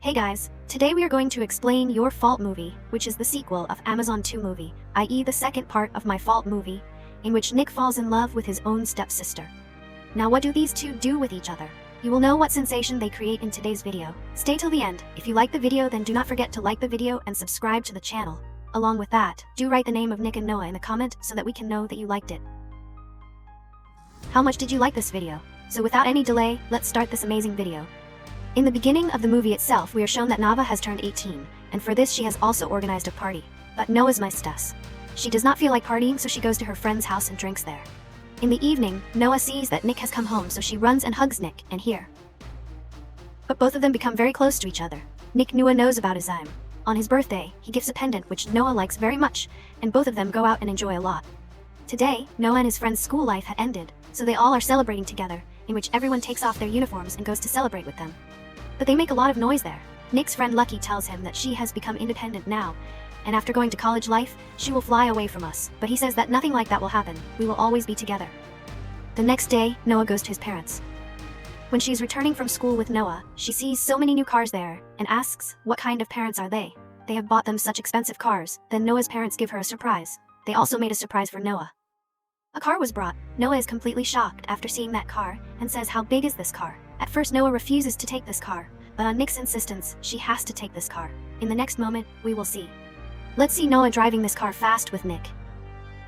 Hey guys, today we are going to explain Your Fault movie, which is the sequel of Amazon 2 movie, i.e. the second part of My Fault movie, in which Nick falls in love with his own stepsister. Now what do these two do with each other? You will know what sensation they create in today's video. Stay till the end. If you like the video, then do not forget to like the video and subscribe to the channel. Along with that, do write the name of Nick and Noah in the comment so that we can know that you liked it. How much did you like this video? So without any delay, let's start this amazing video. In the beginning of the movie itself, we are shown that Nava has turned 18, and for this she has also organized a party. But Noah's my sus. She does not feel like partying, so she goes to her friend's house and drinks there. In the evening, Noah sees that Nick has come home, so she runs and hugs Nick, and here. But both of them become very close to each other. Nick Noah knows about his aim. On his birthday, he gives a pendant which Noah likes very much, and both of them go out and enjoy a lot. Today, Noah and his friend's school life had ended, so they all are celebrating together, in which everyone takes off their uniforms and goes to celebrate with them. But they make a lot of noise there. Nick's friend Lucky tells him that she has become independent now, and after going to college life, she will fly away from us, but he says that nothing like that will happen, we will always be together. The next day, Noah goes to his parents. When she is returning from school with Noah, she sees so many new cars there, and asks, what kind of parents are they? They have bought them such expensive cars. Then Noah's parents give her a surprise. They also made a surprise for Noah. A car was brought. Noah is completely shocked after seeing that car, and says, how big is this car? At first Noah refuses to take this car, but on Nick's insistence, she has to take this car. In the next moment, we will see. Let's see Noah driving this car fast with Nick.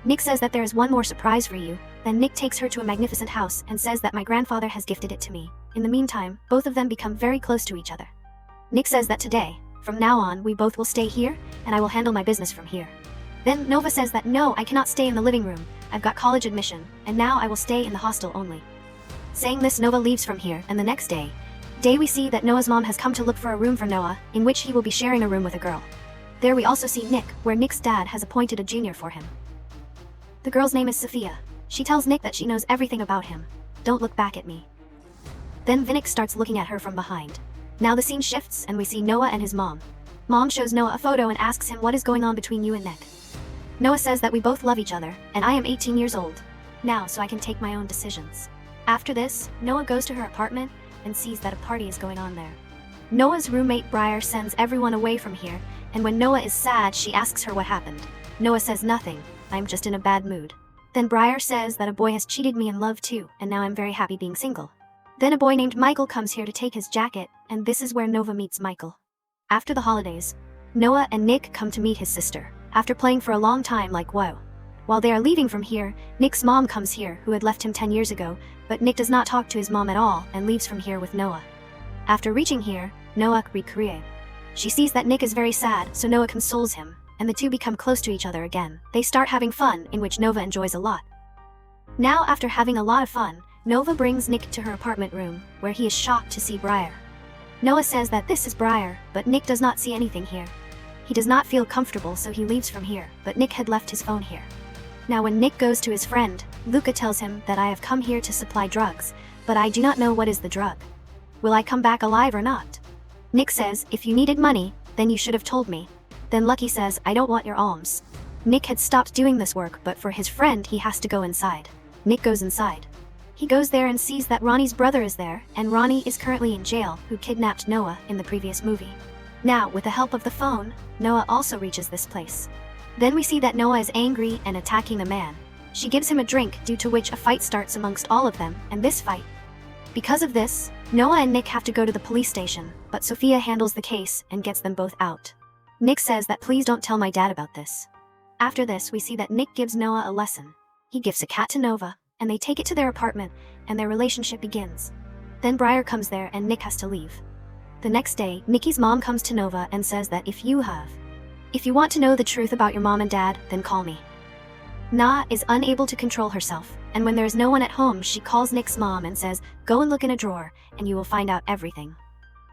Nick says that there is one more surprise for you. Then Nick takes her to a magnificent house and says that my grandfather has gifted it to me. In the meantime, both of them become very close to each other. Nick says that today, from now on, we both will stay here, and I will handle my business from here. Then Nova says that no, I cannot stay in the living room. I've got college admission, and now I will stay in the hostel only. Saying this, Nova leaves from here, and the next day we see that Noah's mom has come to look for a room for Noah, in which he will be sharing a room with a girl. There we also see Nick, where Nick's dad has appointed a junior for him. The girl's name is Sophia. She tells Nick that she knows everything about him. Don't look back at me. Then Vinnick starts looking at her from behind. Now the scene shifts, and we see Noah and his mom. Mom shows Noah a photo and asks him what is going on between you and Nick. Noah says that we both love each other, and I am 18 years old now, so I can take my own decisions. After this, Noah goes to her apartment and sees that a party is going on there. Noah's roommate Briar sends everyone away from here, and when Noah is sad, she asks her what happened. Noah says nothing, I'm just in a bad mood. Then Briar says that a boy has cheated me in love too, and now I'm very happy being single. Then a boy named Michael comes here to take his jacket, and this is where Nova meets Michael. After the holidays, Noah and Nick come to meet his sister, after playing for a long time like wow. While they are leaving from here, Nick's mom comes here, who had left him 10 years ago, but Nick does not talk to his mom at all and leaves from here with Noah. After reaching here, Noah recreates. She sees that Nick is very sad, so Noah consoles him, and the two become close to each other again. They start having fun, in which Nova enjoys a lot. Now after having a lot of fun, Nova brings Nick to her apartment room, where he is shocked to see Briar. Noah says that this is Briar, but Nick does not see anything here. He does not feel comfortable, so he leaves from here, but Nick had left his phone here. Now when Nick goes to his friend, Luca tells him that I have come here to supply drugs, but I do not know what is the drug. Will I come back alive or not? Nick says, if you needed money, then you should have told me. Then Lucky says, I don't want your alms. Nick had stopped doing this work, but for his friend he has to go inside. Nick goes inside. He goes there and sees that Ronnie's brother is there, and Ronnie is currently in jail, who kidnapped Noah in the previous movie. Now, with the help of the phone, Noah also reaches this place. Then we see that Noah is angry and attacking the man. She gives him a drink, due to which a fight starts amongst all of them, and this fight. Because of this, Noah and Nick have to go to the police station, but Sophia handles the case and gets them both out. Nick says that please don't tell my dad about this. After this, we see that Nick gives Noah a lesson. He gives a cat to Nova, and they take it to their apartment, and their relationship begins. Then Briar comes there and Nick has to leave. The next day, Nikki's mom comes to Nova and says that if you want to know the truth about your mom and dad, then call me. Na is unable to control herself, and when there is no one at home, she calls Nick's mom and says, go and look in a drawer, and you will find out everything.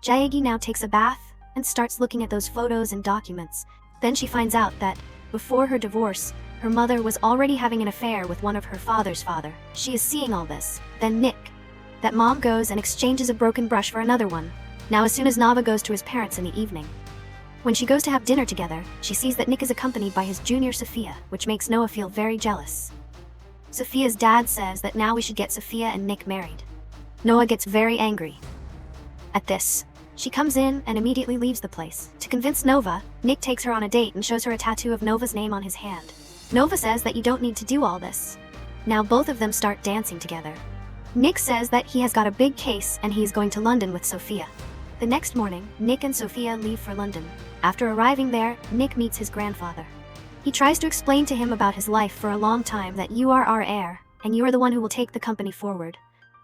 Jaegi now takes a bath and starts looking at those photos and documents. Then she finds out that, before her divorce, her mother was already having an affair with one of her father's father. She is seeing all this. Then Nick. That mom goes and exchanges a broken brush for another one. Now as soon as Nava goes to his parents in the evening. When she goes to have dinner together, she sees that Nick is accompanied by his junior Sophia, which makes Noah feel very jealous. Sophia's dad says that now we should get Sophia and Nick married. Noah gets very angry. At this, She comes in and immediately leaves the place. To convince Nova, Nick takes her on a date and shows her a tattoo of Nova's name on his hand. Nova says that you don't need to do all this. Now both of them start dancing together. Nick says that he has got a big case and he is going to London with Sophia. The next morning, Nick and Sophia leave for London. After arriving there, Nick meets his grandfather. He tries to explain to him about his life for a long time, that you are our heir, and you are the one who will take the company forward.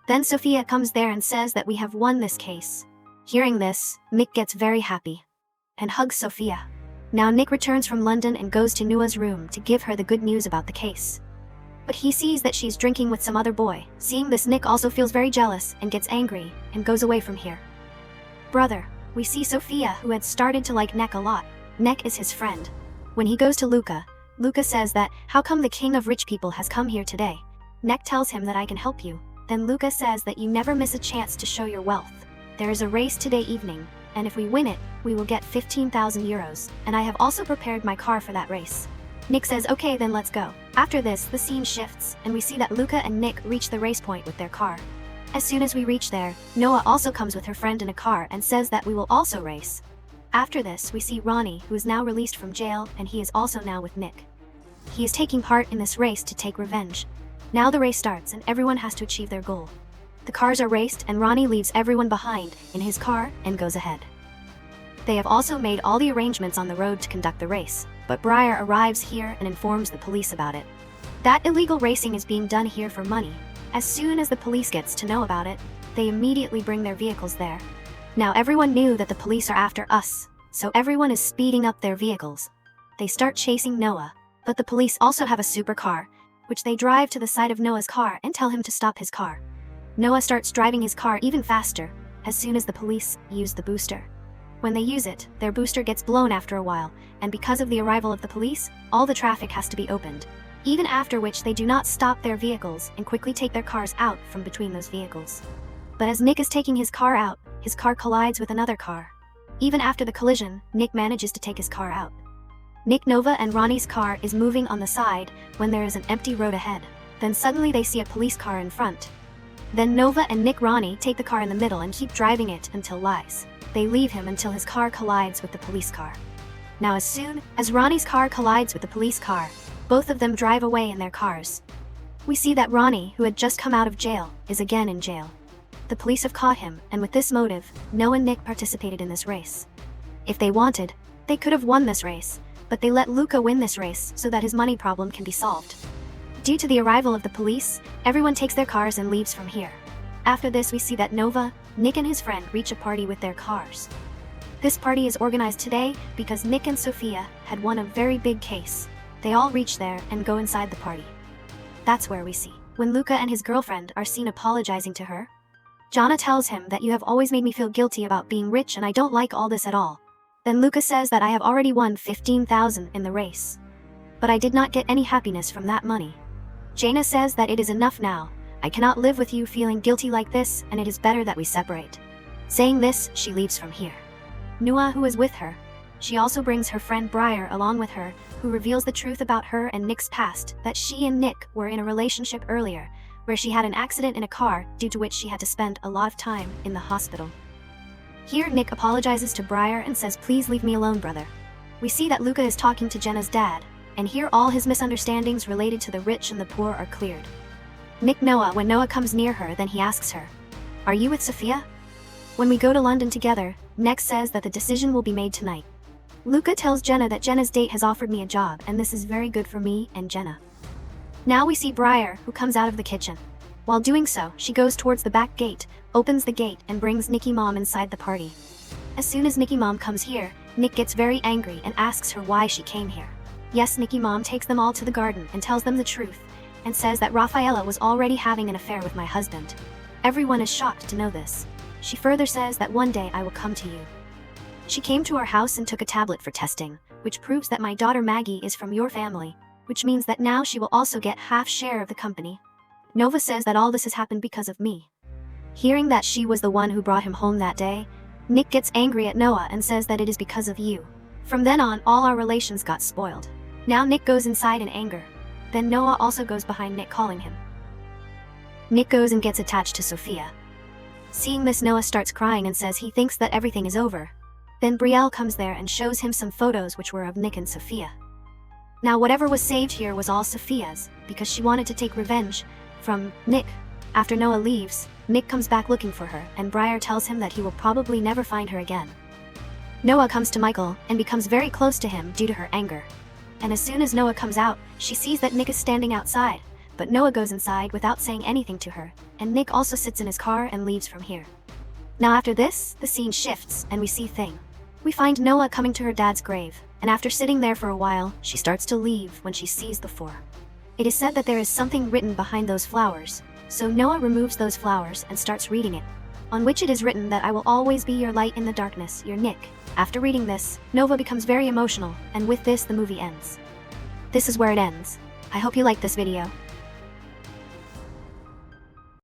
Then Sophia comes there and says that we have won this case. Hearing this, Nick gets very happy and hugs Sophia. Now Nick returns from London and goes to Nua's room to give her the good news about the case. But he sees that she's drinking with some other boy. Seeing this, Nick also feels very jealous and gets angry and goes away from here. Brother, we see Sophia, who had started to like Nick a lot. Nick is his friend. When he goes to Luca, Luca says that, how come the king of rich people has come here today? Nick tells him that I can help you. Then Luca says that you never miss a chance to show your wealth. There is a race today evening, and if we win it, we will get 15,000 euros, and I have also prepared my car for that race. Nick says, okay, then let's go. After this, the scene shifts, and we see that Luca and Nick reach the race point with their car. As soon as we reach there, Noah also comes with her friend in a car and says that we will also race. After this, we see Ronnie, who is now released from jail, and he is also now with Nick. He is taking part in this race to take revenge. Now the race starts and everyone has to achieve their goal. The cars are raced and Ronnie leaves everyone behind in his car and goes ahead. They have also made all the arrangements on the road to conduct the race, but Briar arrives here and informs the police about it. That illegal racing is being done here for money. As soon as the police gets to know about it, they immediately bring their vehicles there. Now everyone knew that the police are after us, so everyone is speeding up their vehicles. They start chasing Noah, but the police also have a supercar, which they drive to the side of Noah's car and tell him to stop his car. Noah starts driving his car even faster, as soon as the police use the booster. When they use it, their booster gets blown after a while, and because of the arrival of the police, all the traffic has to be opened. Even after which they do not stop their vehicles and quickly take their cars out from between those vehicles. But as Nick is taking his car out, his car collides with another car. Even after the collision, Nick manages to take his car out. Nick, Nova, and Ronnie's car is moving on the side when there is an empty road ahead. Then suddenly they see a police car in front. Then Nova and Nick Ronnie take the car in the middle and keep driving it until lies. They leave him until his car collides with the police car. Now as soon as Ronnie's car collides with the police car, both of them drive away in their cars. We see that Ronnie, who had just come out of jail, is again in jail. The police have caught him, and with this motive, Noah and Nick participated in this race. If they wanted, they could have won this race, but they let Luca win this race so that his money problem can be solved. Due to the arrival of the police, everyone takes their cars and leaves from here. After this, we see that Nova, Nick and his friend reach a party with their cars. This party is organized today because Nick and Sophia had won a very big case. They all reach there and go inside the party. That's where we see when Luca and his girlfriend are seen apologizing to her. Jana tells him that you have always made me feel guilty about being rich and I don't like all this at all. Then Luca says that I have already won 15,000 in the race. But I did not get any happiness from that money. Jana says that it is enough now. I cannot live with you feeling guilty like this and it is better that we separate. Saying this, she leaves from here. Nua, who is with her, she also brings her friend Briar along with her, who reveals the truth about her and Nick's past, that she and Nick were in a relationship earlier, where she had an accident in a car due to which she had to spend a lot of time in the hospital. Here Nick apologizes to Briar and says, please leave me alone, brother. We see that Luca is talking to Jenna's dad, and here all his misunderstandings related to the rich and the poor are cleared. Nick Noah, when Noah comes near her, then he asks her, are you with Sophia? When we go to London together, Nick says that the decision will be made tonight. Luca tells Jenna that Jenna's date has offered me a job and this is very good for me and Jenna. Now we see Briar, who comes out of the kitchen. While doing so, she goes towards the back gate, opens the gate and brings Nicky Mom inside the party. As soon as Nicky Mom comes here, Nick gets very angry and asks her why she came here. Yes, Nicky Mom takes them all to the garden and tells them the truth, and says that Rafaela was already having an affair with my husband. Everyone is shocked to know this. She further says that one day I will come to you. She came to our house and took a tablet for testing, which proves that my daughter Maggie is from your family, which means that now she will also get half share of the company. Nova says that all this has happened because of me. Hearing that she was the one who brought him home that day, Nick gets angry at Noah and says that it is because of you. From then on, all our relations got spoiled. Now Nick goes inside in anger. Then Noah also goes behind Nick, calling him. Nick goes and gets attached to Sophia. Seeing this, Noah starts crying and says he thinks that everything is over. Then Brielle comes there and shows him some photos which were of Nick and Sophia. Now whatever was saved here was all Sophia's, because she wanted to take revenge from Nick. After Noah leaves, Nick comes back looking for her, and Briar tells him that he will probably never find her again. Noah comes to Michael and becomes very close to him due to her anger. And as soon as Noah comes out, she sees that Nick is standing outside, but Noah goes inside without saying anything to her, and Nick also sits in his car and leaves from here. Now after this, the scene shifts and we see Thing. We find Noah coming to her dad's grave, and after sitting there for a while, she starts to leave when she sees the 4. It is said that there is something written behind those flowers, so Noah removes those flowers and starts reading it, on which it is written that I will always be your light in the darkness, your Nick. After reading this, Nova becomes very emotional, and with this the movie ends. This is where it ends. I hope you liked this video.